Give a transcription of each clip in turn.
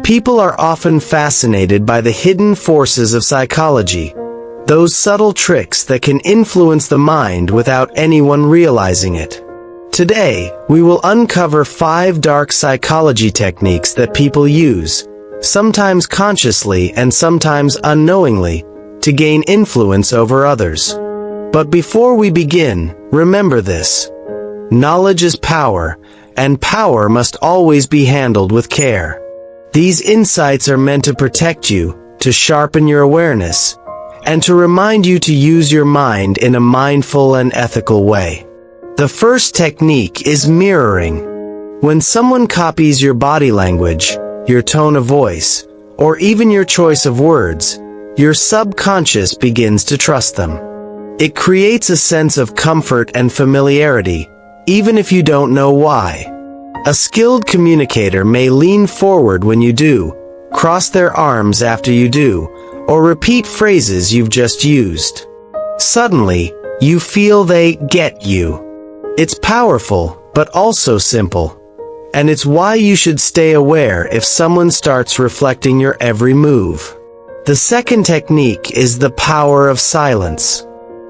People are often fascinated by the hidden forces of psychology, those subtle tricks that can influence the mind without anyone realizing it. Today, we will uncover 5 dark psychology techniques that people use, sometimes consciously and sometimes unknowingly, to gain influence over others. But before we begin, remember this: knowledge is power, and power must always be handled with care. These insights are meant to protect you, to sharpen your awareness, and to remind you to use your mind in a mindful and ethical way. The first technique is mirroring. When someone copies your body language, your tone of voice, or even your choice of words, your subconscious begins to trust them. It creates a sense of comfort and familiarity, even if you don't know why. A skilled communicator may lean forward when you do, cross their arms after you do, or repeat phrases you've just used. Suddenly, you feel they get you. It's powerful, but also simple. And it's why you should stay aware if someone starts reflecting your every move. The second technique is the power of silence.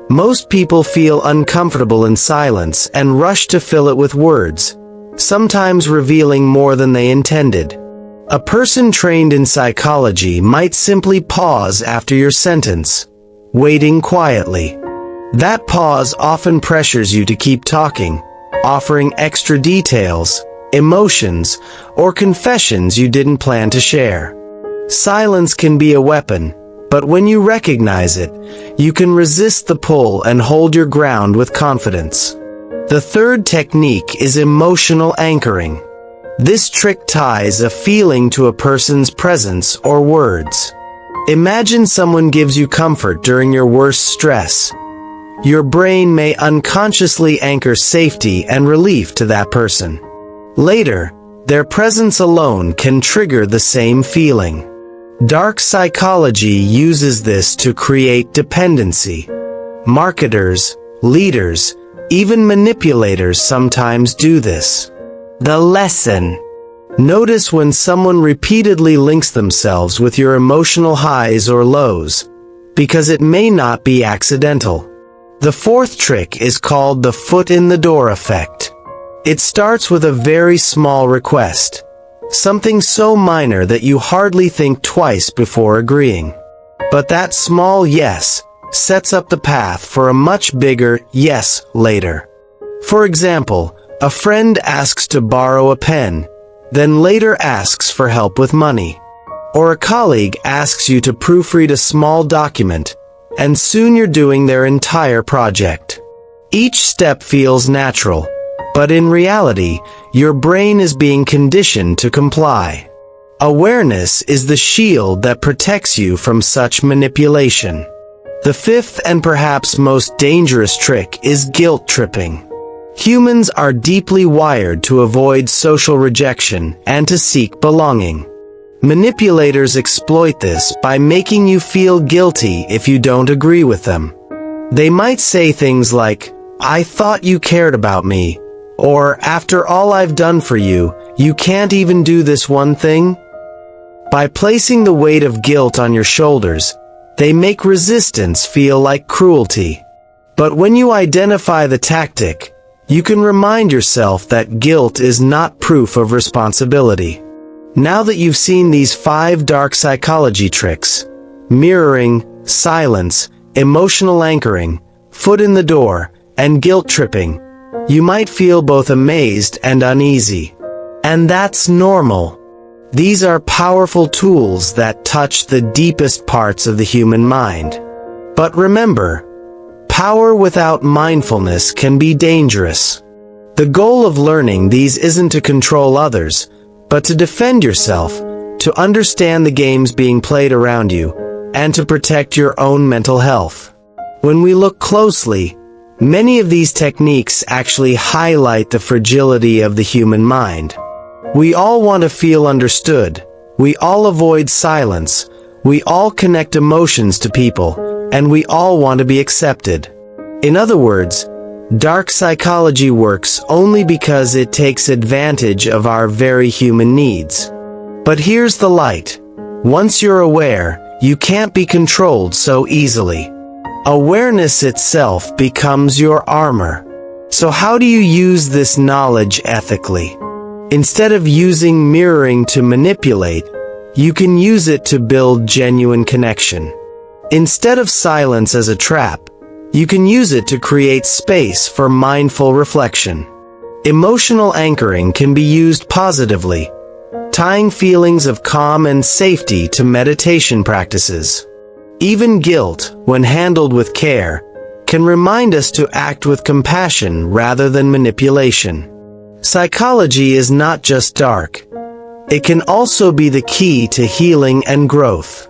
Most people feel uncomfortable in silence and rush to fill it with words, sometimes revealing more than they intended. A person trained in psychology might simply pause after your sentence, waiting quietly. That pause often pressures you to keep talking, offering extra details, emotions, or confessions you didn't plan to share. Silence can be a weapon, but when you recognize it, you can resist the pull and hold your ground with confidence. The third technique is emotional anchoring. This trick ties a feeling to a person's presence or words. Imagine someone gives you comfort during your worst stress. Your brain may unconsciously anchor safety and relief to that person. Later, their presence alone can trigger the same feeling. Dark psychology uses this to create dependency. Marketers, leaders, even manipulators sometimes do this. The lesson: notice when someone repeatedly links themselves with your emotional highs or lows, because it may not be accidental. The fourth trick is called the foot in the door effect. It starts with a very small request, something so minor that you hardly think twice before agreeing. But that small yes sets up the path for a much bigger yes later. For example, a friend asks to borrow a pen, then later asks for help with money. Or a colleague asks you to proofread a small document, and soon you're doing their entire project. Each step feels natural, but in reality, your brain is being conditioned to comply. Awareness is the shield that protects you from such manipulation. The fifth and perhaps most dangerous trick is guilt tripping. Humans are deeply wired to avoid social rejection and to seek belonging. Manipulators exploit this by making you feel guilty if you don't agree with them. They might say things like, "I thought you cared about me," or "After all I've done for you, you can't even do this one thing?" By placing the weight of guilt on your shoulders, they make resistance feel like cruelty. But when you identify the tactic, you can remind yourself that guilt is not proof of responsibility. Now that you've seen these 5 dark psychology tricks, mirroring, silence, emotional anchoring, foot in the door, and guilt tripping, you might feel both amazed and uneasy. And that's normal. These are powerful tools that touch the deepest parts of the human mind. But remember, power without mindfulness can be dangerous. The goal of learning these isn't to control others, but to defend yourself, to understand the games being played around you, and to protect your own mental health. When we look closely, many of these techniques actually highlight the fragility of the human mind. We all want to feel understood. We all avoid silence. We all connect emotions to people, and we all want to be accepted. In other words, dark psychology works only because it takes advantage of our very human needs. But here's the light. Once you're aware, you can't be controlled so easily. Awareness itself becomes your armor. So how do you use this knowledge ethically? Instead of using mirroring to manipulate, you can use it to build genuine connection. Instead of silence as a trap, you can use it to create space for mindful reflection. Emotional anchoring can be used positively, tying feelings of calm and safety to meditation practices. Even guilt, when handled with care, can remind us to act with compassion rather than manipulation. Psychology is not just dark. It can also be the key to healing and growth.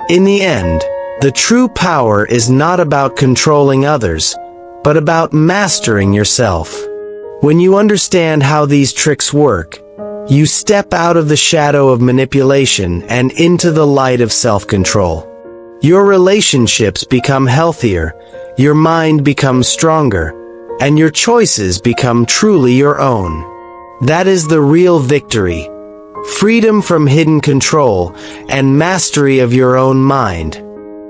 In the end, the true power is not about controlling others, but about mastering yourself. When you understand how these tricks work, you step out of the shadow of manipulation and into the light of self-control. Your relationships become healthier, your mind becomes stronger, and your choices become truly your own. That is the real victory. Freedom from hidden control and mastery of your own mind.